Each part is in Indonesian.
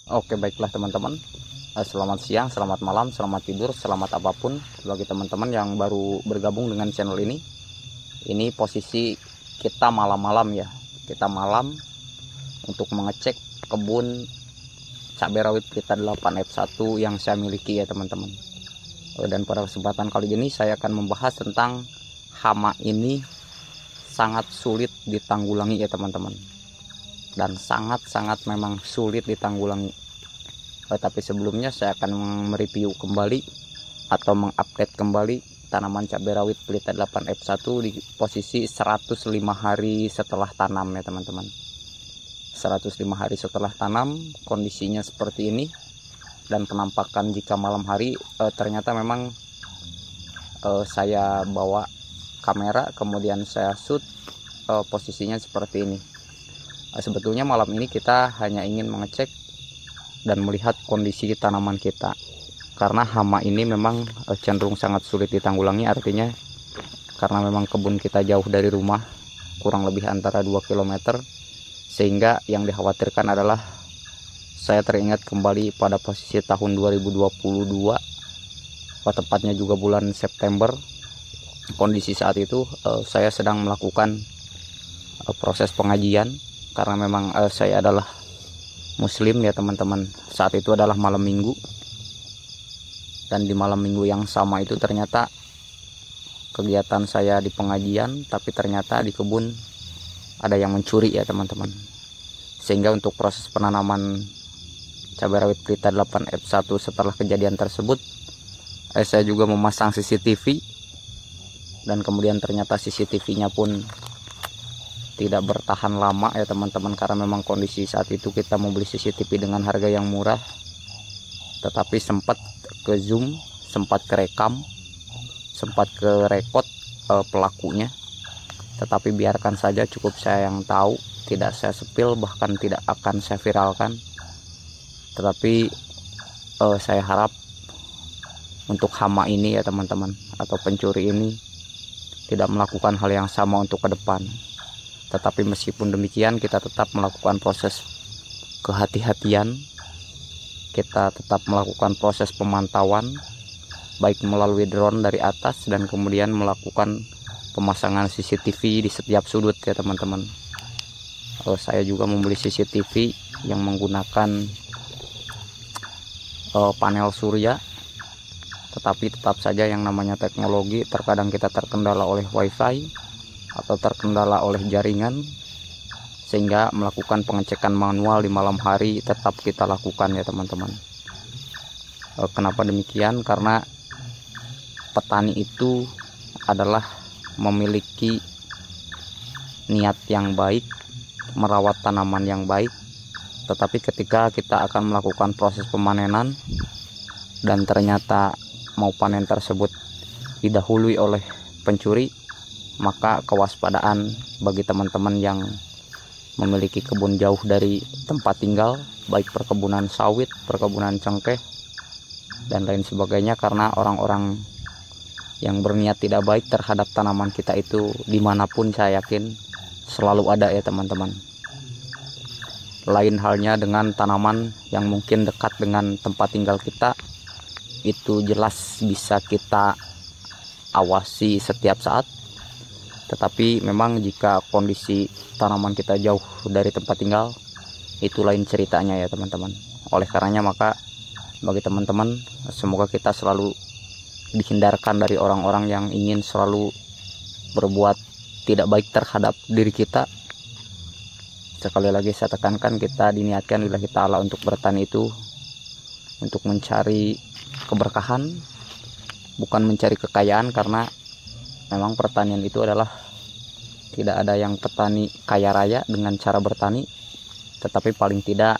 Oke, baiklah teman-teman. Selamat siang, selamat malam, selamat tidur, selamat apapun bagi teman-teman yang baru bergabung dengan channel ini. Ini posisi kita malam-malam ya. Kita malam untuk mengecek kebun cabai rawit Pelita 8 F1 yang saya miliki ya teman-teman. Dan pada kesempatan kali ini saya akan membahas tentang hama ini sangat sulit ditanggulangi ya teman-teman. Dan sangat-sangat memang sulit ditanggulangi. Tapi sebelumnya saya akan mereview kembali atau mengupdate kembali tanaman cabai rawit Pelita 8 F1 di posisi 105 hari setelah tanam ya teman-teman. 105 hari setelah tanam kondisinya seperti ini, dan penampakan jika malam hari ternyata memang saya bawa kamera kemudian saya shoot posisinya seperti ini. Sebetulnya malam ini kita hanya ingin mengecek dan melihat kondisi tanaman kita, karena hama ini memang cenderung sangat sulit ditanggulangi. Artinya karena memang kebun kita jauh dari rumah, kurang lebih antara 2 km, sehingga yang dikhawatirkan adalah saya teringat kembali pada posisi tahun 2022, tepatnya juga bulan September. Kondisi saat itu saya sedang melakukan proses pengajian, karena memang saya adalah muslim ya teman-teman. Saat itu adalah malam minggu, dan di malam minggu yang sama itu ternyata kegiatan saya di pengajian, tapi ternyata di kebun ada yang mencuri ya teman-teman. Sehingga untuk proses penanaman cabai rawit Pelita 8 F1 setelah kejadian tersebut, saya juga memasang CCTV, dan kemudian ternyata CCTV-nya pun tidak bertahan lama ya teman-teman, karena memang kondisi saat itu kita membeli CCTV dengan harga yang murah, tetapi sempat ke zoom, sempat kerekam, sempat ke record pelakunya. Tetapi biarkan saja, cukup saya yang tahu, tidak saya sepil, bahkan tidak akan saya viralkan. Tetapi saya harap untuk hama ini ya teman-teman, atau pencuri ini tidak melakukan hal yang sama untuk ke depan. Tetapi meskipun demikian, kita tetap melakukan proses kehati-hatian, kita tetap melakukan proses pemantauan, baik melalui drone dari atas dan kemudian melakukan pemasangan CCTV di setiap sudut ya teman-teman. Saya juga membeli CCTV yang menggunakan panel surya, tetapi tetap saja yang namanya teknologi, terkadang kita terkendala oleh wifi atau terkendala oleh jaringan, sehingga melakukan pengecekan manual di malam hari tetap kita lakukan ya teman-teman. Kenapa demikian? Karena petani itu adalah memiliki niat yang baik, merawat tanaman yang baik, tetapi ketika kita akan melakukan proses pemanenan dan ternyata mau panen tersebut didahului oleh pencuri, maka kewaspadaan bagi teman-teman yang memiliki kebun jauh dari tempat tinggal, baik perkebunan sawit, perkebunan cengkeh, dan lain sebagainya, karena orang-orang yang berniat tidak baik terhadap tanaman kita itu dimanapun saya yakin selalu ada ya teman-teman. Lain halnya dengan tanaman yang mungkin dekat dengan tempat tinggal kita, itu jelas bisa kita awasi setiap saat. Tetapi memang jika kondisi tanaman kita jauh dari tempat tinggal, itu lain ceritanya ya teman-teman. Oleh karenanya maka bagi teman-teman, semoga kita selalu dihindarkan dari orang-orang yang ingin selalu berbuat tidak baik terhadap diri kita. Sekali lagi saya tekankan, kita diniatkan lillahi ta'ala untuk bertani itu untuk mencari keberkahan, bukan mencari kekayaan, karena memang pertanian itu adalah tidak ada yang petani kaya raya dengan cara bertani, tetapi paling tidak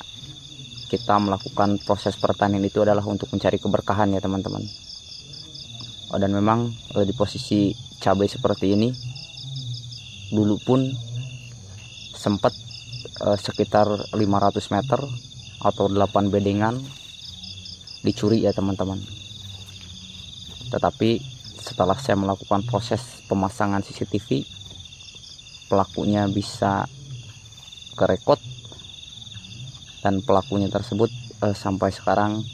kita melakukan proses pertanian itu adalah untuk mencari keberkahan ya teman-teman. Dan memang di posisi cabai seperti ini dulu pun sempat sekitar 500 meter atau 8 bedengan dicuri ya teman-teman. Tetapi setelah saya melakukan proses pemasangan CCTV, pelakunya bisa kerekod dan pelakunya tersebut sampai sekarang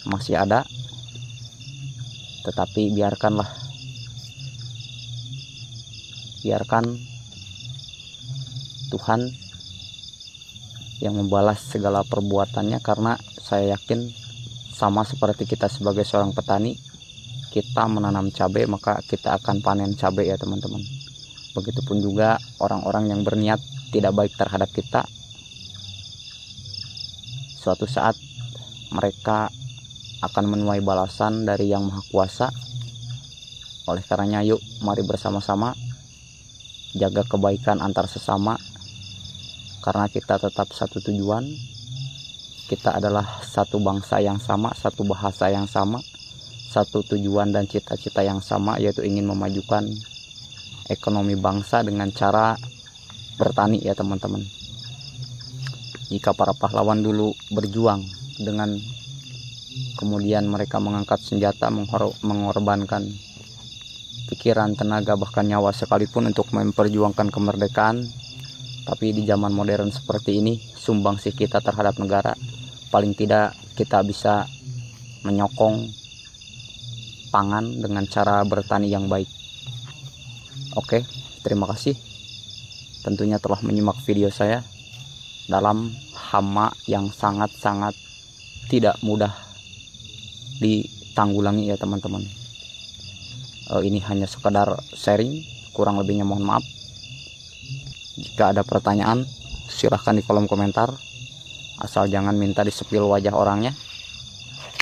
masih ada. Tetapi biarkan Tuhan yang membalas segala perbuatannya, karena saya yakin sama seperti kita sebagai seorang petani, kita menanam cabai maka kita akan panen cabai ya teman-teman. Begitupun juga orang-orang yang berniat tidak baik terhadap kita, suatu saat mereka akan menuai balasan dari Yang Maha Kuasa. Oleh karenanya yuk mari bersama-sama jaga kebaikan antar sesama, karena kita tetap satu tujuan. Kita adalah satu bangsa yang sama, satu bahasa yang sama, satu tujuan dan cita-cita yang sama, yaitu ingin memajukan ekonomi bangsa dengan cara bertani ya teman-teman. Jika para pahlawan dulu berjuang dengan kemudian mereka mengangkat senjata, mengorbankan pikiran, tenaga, bahkan nyawa sekalipun untuk memperjuangkan kemerdekaan, tapi di zaman modern seperti ini, sumbangsih kita terhadap negara, paling tidak kita bisa menyokong pangan dengan cara bertani yang baik. Oke, terima kasih tentunya telah menyimak video saya dalam hama yang sangat-sangat tidak mudah ditanggulangi ya teman-teman. Ini hanya sekedar sharing, kurang lebihnya mohon maaf. Jika ada pertanyaan silahkan di kolom komentar, asal jangan minta disepil wajah orangnya.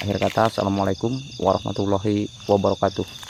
Akhir kata, assalamualaikum warahmatullahi wabarakatuh.